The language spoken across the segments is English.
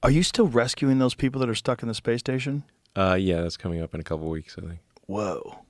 Are you still rescuing those people that are stuck in the space station? Yeah, that's coming up in a couple of weeks, I think. Whoa.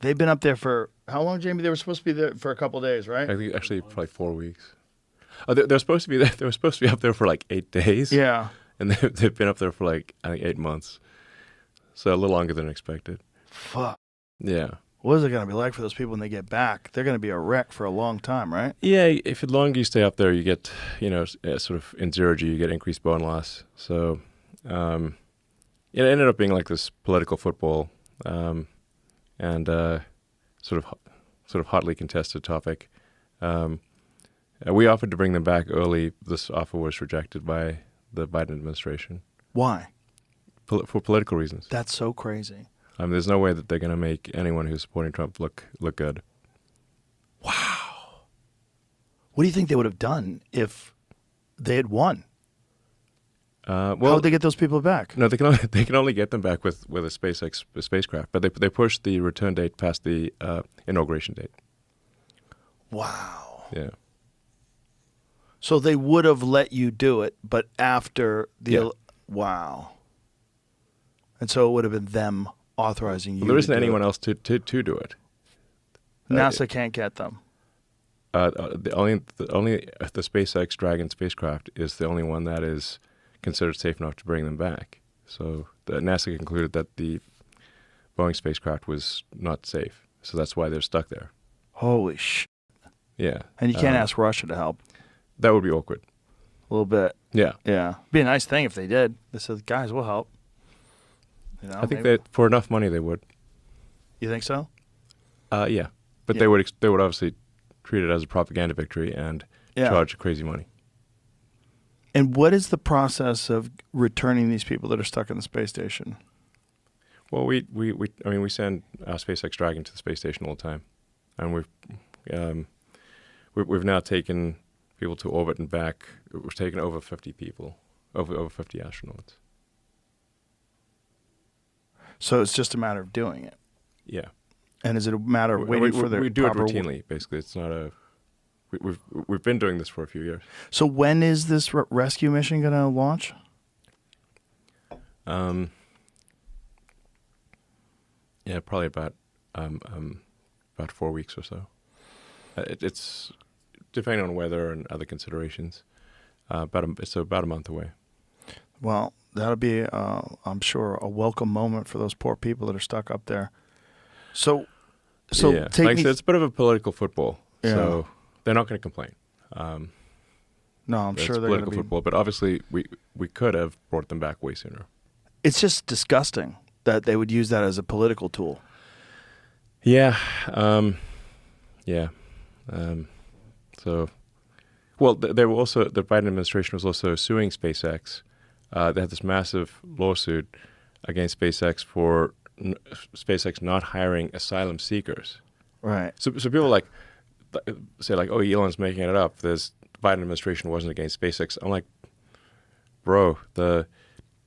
They've been up there for how long, Jamie? They were supposed to be there for a couple of days, right? I think actually probably 4 weeks. Oh, they're supposed to be there. They were supposed to be up there for like 8 days. Yeah. And they've been up there for like, I think, 8 months. So a little longer than expected. Fuck. Yeah. What is it going to be like for those people when they get back? They're going to be a wreck for a long time, right? Yeah, if the longer you stay up there, you get, sort of in zero G, you get increased bone loss. So it ended up being like this political football and sort of hotly contested topic. We offered to bring them back early. This offer was rejected by the Biden administration. Why? For political reasons. That's so crazy. There's no way that they're going to make anyone who's supporting Trump look good. Wow. What do you think they would have done if they had won? How would they get those people back? No, they can only get them back with a SpaceX spacecraft, but they pushed the return date past the inauguration date. Wow. Yeah. So they would have let you do it, but after the Yeah. Wow. And so it would have been them authorizing you. Well, there isn't to do anyone it. else to do it. NASA can't get them. The only the SpaceX Dragon spacecraft is the only one that is considered safe enough to bring them back. So NASA concluded that the Boeing spacecraft was not safe. So that's why they're stuck there. Holy shit. Yeah. And you can't ask Russia to help. That would be awkward. A little bit. Yeah. Yeah. Be a nice thing if they did. They said, guys, we'll help. You know, I think maybe. that for enough money they would. You think so? Yeah. But Yeah. they would obviously treat it as a propaganda victory and charge crazy money. And what is the process of returning these people that are stuck in the space station? Well, we send our SpaceX Dragon to the space station all the time, and we've now taken people to orbit and back. We've taken over 50 people, over 50 astronauts. So it's just a matter of doing it. Yeah. And is it a matter of waiting for the we do it proper routinely. Basically, it's not a. We've been doing this for a few years. So when is this rescue mission going to launch? Yeah, probably about 4 weeks or so. It's depending on weather and other considerations. It's about a month away. Well, that'll be, I'm sure, a welcome moment for those poor people that are stuck up there. So yeah. take like I me. said, it's a bit of a political football. Yeah. So they're not going to complain. No, I'm It's sure they're going political to be. football, but obviously we could have brought them back way sooner. It's just disgusting that they would use that as a political tool. Yeah. Yeah. So, well, they were also, the Biden administration was also suing SpaceX. They had this massive lawsuit against SpaceX for SpaceX not hiring asylum seekers. Right. So people say oh, Elon's making it up. The Biden administration wasn't against SpaceX. I'm like, bro, the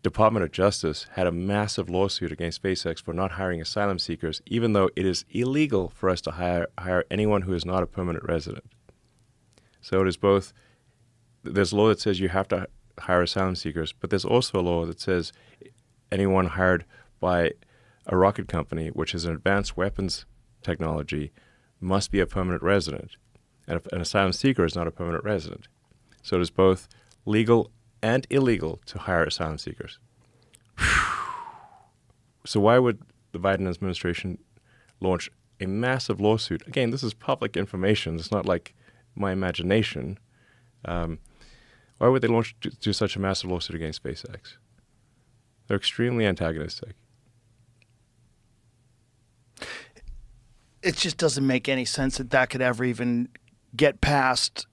Department of Justice had a massive lawsuit against SpaceX for not hiring asylum seekers, even though it is illegal for us to hire anyone who is not a permanent resident. So it is both. There's a law that says you have to hire asylum seekers, but there's also a law that says anyone hired by a rocket company, which is an advanced weapons technology, must be a permanent resident. And an asylum seeker is not a permanent resident. So it is both legal and illegal to hire asylum seekers. So why would the Biden administration launch a massive lawsuit? Again, this is public information. It's not like my imagination. Why would they launch do such a massive lawsuit against SpaceX? They're extremely antagonistic. It just doesn't make any sense that that could ever even get past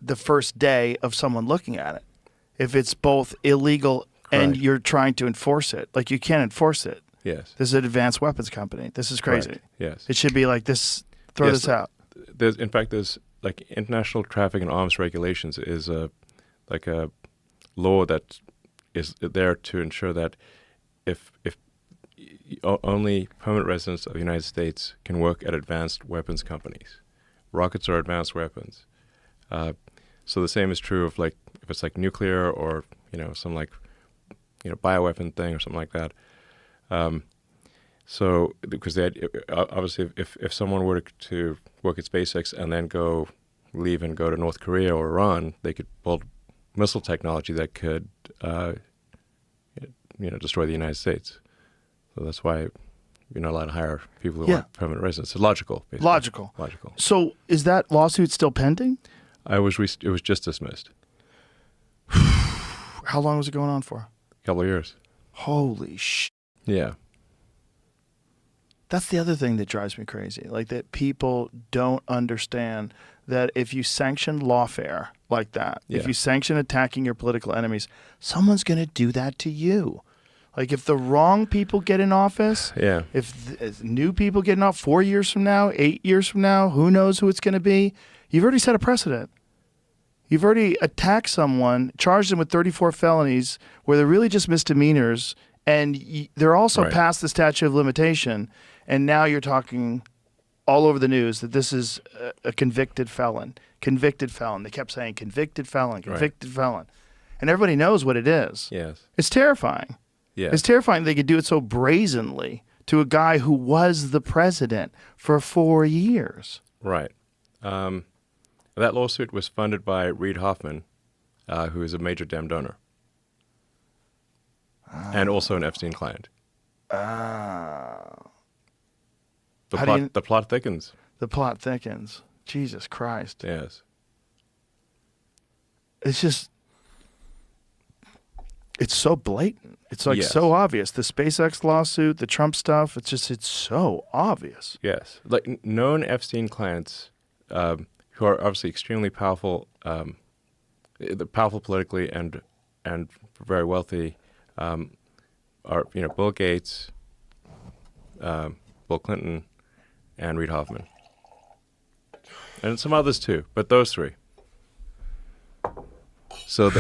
the first day of someone looking at it. If it's both illegal and Correct. you're trying to enforce it, like you can't enforce it. Yes. This is an advanced weapons company. This is crazy. Correct. Yes. It should be like this. Throw Yes, this out. There's like international traffic and arms regulations is a law that is there to ensure that if only permanent residents of the United States can work at advanced weapons companies. Rockets are advanced weapons. So the same is true of if it's like nuclear or some like, bioweapon thing or something like that. So because they had, obviously if someone were to work at SpaceX and then leave and go to North Korea or Iran, they could build missile technology that could, destroy the United States. So that's why you're not allowed to hire people who aren't permanent residents. It's logical, basically. Logical. So is that lawsuit still pending? It was just dismissed. How long was it going on for? A couple of years. Holy shit. Yeah. That's the other thing that drives me crazy. Like that people don't understand that if you sanction lawfare like that, if you sanction attacking your political enemies, someone's going to do that to you. Like if the wrong people get in office, if new people get in office 4 years from now, 8 years from now, who knows who it's going to be? You've already set a precedent. You've already attacked someone, charged them with 34 felonies where they're really just misdemeanors, and they're also past the statute of limitation. And now you're talking all over the news that this is a convicted felon. Convicted felon. They kept saying convicted felon, convicted felon. And everybody knows what it is. Yes. It's terrifying. Yeah. It's terrifying they could do it so brazenly to a guy who was the president for 4 years. Right. That lawsuit was funded by Reid Hoffman, who is a major Dem donor. And also an Epstein client. The plot thickens. The plot thickens. Jesus Christ. Yes. It's just, it's so blatant. It's like so obvious. The SpaceX lawsuit, the Trump stuff, it's so obvious. Yes. Like known Epstein clients who are obviously extremely powerful, powerful politically and very wealthy, are Bill Gates, Bill Clinton, and Reid Hoffman, and some others too, but those three. So,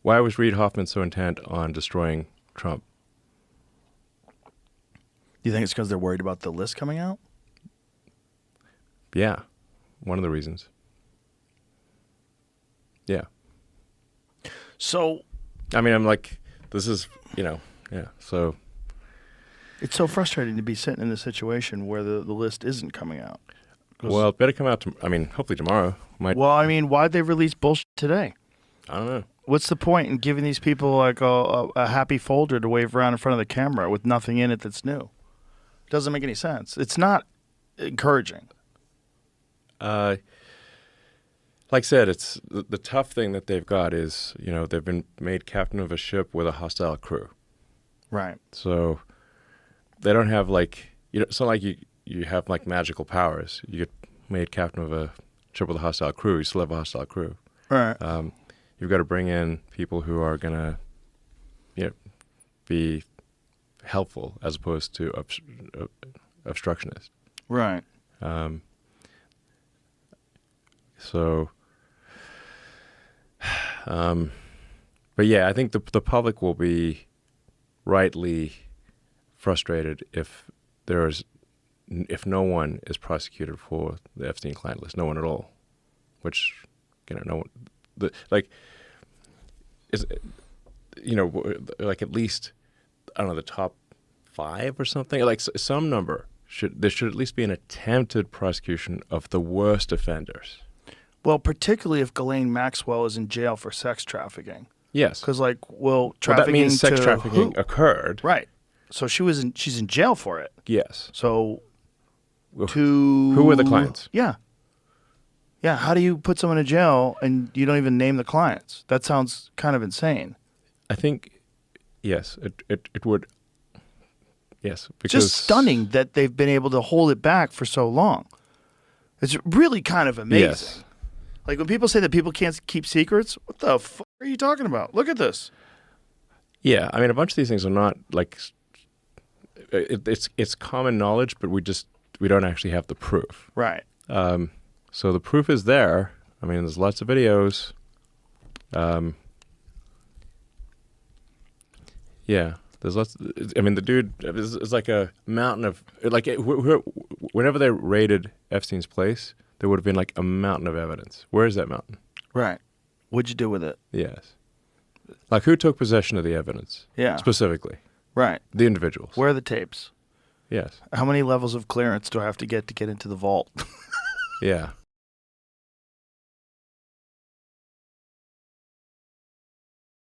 why was Reid Hoffman so intent on destroying Trump? Do you think it's because they're worried about the list coming out? Yeah, one of the reasons. Yeah. So, I mean, I'm like, this is, so. It's so frustrating to be sitting in a situation where the list isn't coming out. Well, it better come out, hopefully tomorrow. Why'd they release bullshit today? I don't know. What's the point in giving these people like a happy folder to wave around in front of the camera with nothing in it that's new? It doesn't make any sense. It's not encouraging. Like I said, it's the tough thing that they've got is, they've been made captain of a ship with a hostile crew. Right. So they don't have it's not like you have like magical powers. You get made captain of a ship with a hostile crew. You still have a hostile crew. Right. You've got to bring in people who are going to, be helpful as opposed to obstructionist. Right. But yeah, I think the public will be rightly frustrated if no one is prosecuted for the Epstein client list, no one at all, which no one, at least I don't know, the top 5 or something, like some number there should at least be an attempted prosecution of the worst offenders. Well, particularly if Ghislaine Maxwell is in jail for sex trafficking. Yes. Because, trafficking that means sex to trafficking who? occurred. Right. So she's in jail for it. Yes. So who were the clients? Yeah. Yeah, how do you put someone in jail and you don't even name the clients? That sounds kind of insane. I think, yes, it would. Yes, because just stunning that they've been able to hold it back for so long. It's really kind of amazing. Yes. Like when people say that people can't keep secrets, what the fuck are you talking about? Look at this. Yeah, I mean, a bunch of these things are not like it's common knowledge, but we don't actually have the proof. Right. So the proof is there. I mean, there's lots of videos. Yeah, there's lots. I mean, the dude is like a mountain of whenever they raided Epstein's place, there would have been like a mountain of evidence. Where is that mountain? Right. What'd you do with it? Yes. Like, who took possession of the evidence? Yeah. Specifically. Right. The individuals. Where are the tapes? Yes. How many levels of clearance do I have to get into the vault? Yeah.